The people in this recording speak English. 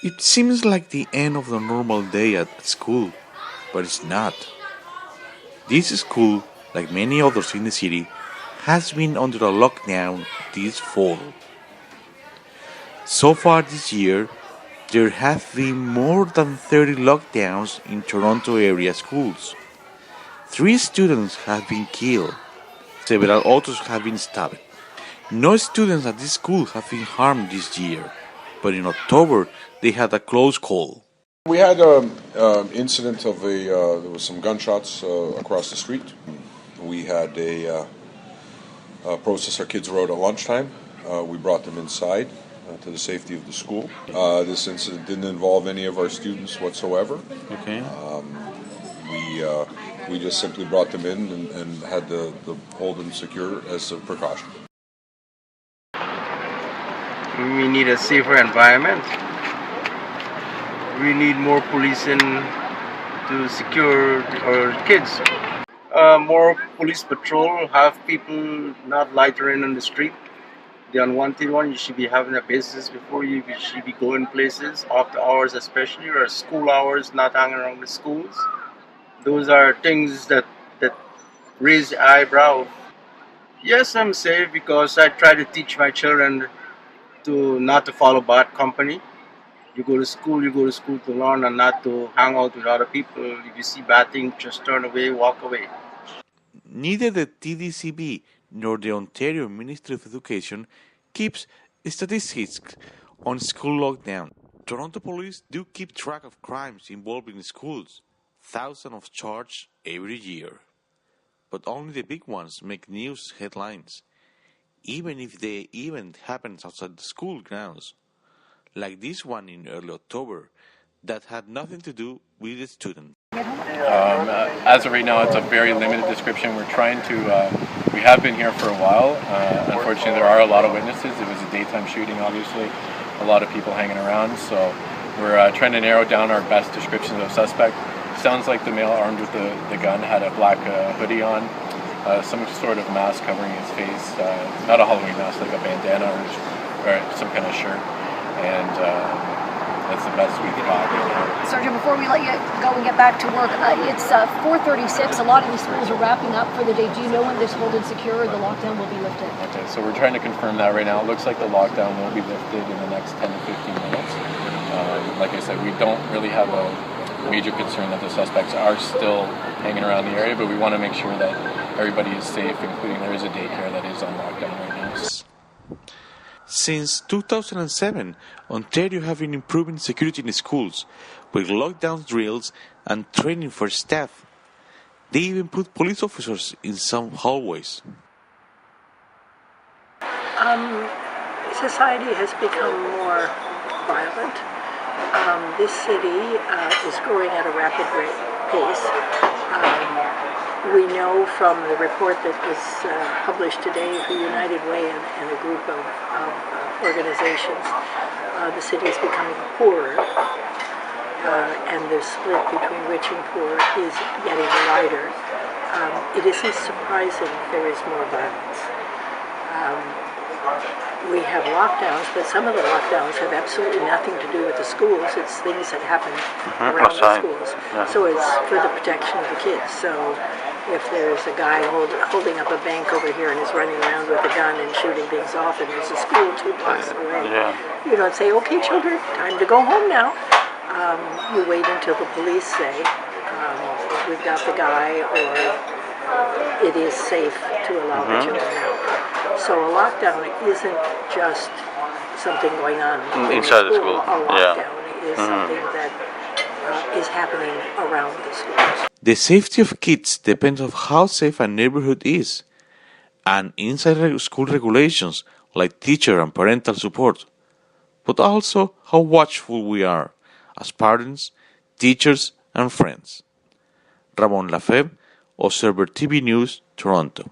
It seems like the end of the normal day at school, but it's not. This school, like many others in the city, has been under a lockdown this fall. So far this year, there have been more than 30 lockdowns in Toronto area schools. 3 students have been killed. Several others have been stabbed. No students at this school have been harmed this year, but in October they had a close call. We had an incident of there was some gunshots across the street. We had a process our kids wrote at lunchtime. We brought them inside to the safety of the school. This incident didn't involve any of our students whatsoever. Okay. We just simply brought them in and had to hold them secure as a precaution. We need a safer environment. We need more policing to secure our kids. More police patrol, have people not loitering on the street. The unwanted one, you should be having a business before you should be going places, after hours especially, or school hours, not hanging around the schools. Those are things that raise the eyebrow. Yes, I'm safe because I try to teach my children to not to follow bad company. You go to school to learn and not to hang out with other people. If you see bad things, just turn away, walk away. Neither the TDCB nor the Ontario Ministry of Education keeps statistics on school lockdown. Toronto police do keep track of crimes involving schools, thousands of charged every year. But only the big ones make news headlines, even if the event happens outside the school grounds, like this one in early October that had nothing to do with the student. As of right now, it's a very limited description. We're trying to, we have been here for a while. Unfortunately, there are a lot of witnesses. It was a daytime shooting, obviously. A lot of people hanging around. So we're trying to narrow down our best descriptions of suspect. Sounds like the male armed with the gun had a black hoodie on, some sort of mask covering his face. Not a Halloween mask, like a bandana or some kind of shirt. And that's the best we've got right now. Sergeant, before we let you go and get back to work, it's 4:36. A lot of these schools are wrapping up for the day. Do you know when this hold and secure or the lockdown will be lifted? Okay, so we're trying to confirm that right now. It looks like the lockdown will be lifted in the next 10 to 15 minutes. Like I said, we don't really have a major concern that the suspects are still hanging around the area, but we want to make sure that everybody is safe, including there is a daycare that is on lockdown right now. Since 2007, Ontario have been improving security in schools with lockdown drills and training for staff. They even put police officers in some hallways. Society has become more violent. This city is growing at a rapid pace. We know from the report that was published today for United Way and a group of organizations, the city is becoming poorer, and the split between rich and poor is getting wider. It isn't surprising there is more violence. We have lockdowns, but some of the lockdowns have absolutely nothing to do with the schools. It's things that happen around the schools. Yeah. So it's for the protection of the kids. So if there's a guy holding up a bank over here and is running around with a gun and shooting things off, and there's a school 2 blocks away, you don't say, "Okay, children, time to go home now." You wait until the police say, "We've got the guy," or "It is safe to allow the children out." So a lockdown isn't just something going on inside the school. A lockdown is something that is happening around the schools. The safety of kids depends on how safe a neighborhood is, and inside school regulations like teacher and parental support, but also how watchful we are as parents, teachers, and friends. Ramon Lafeb, Observer TV News, Toronto.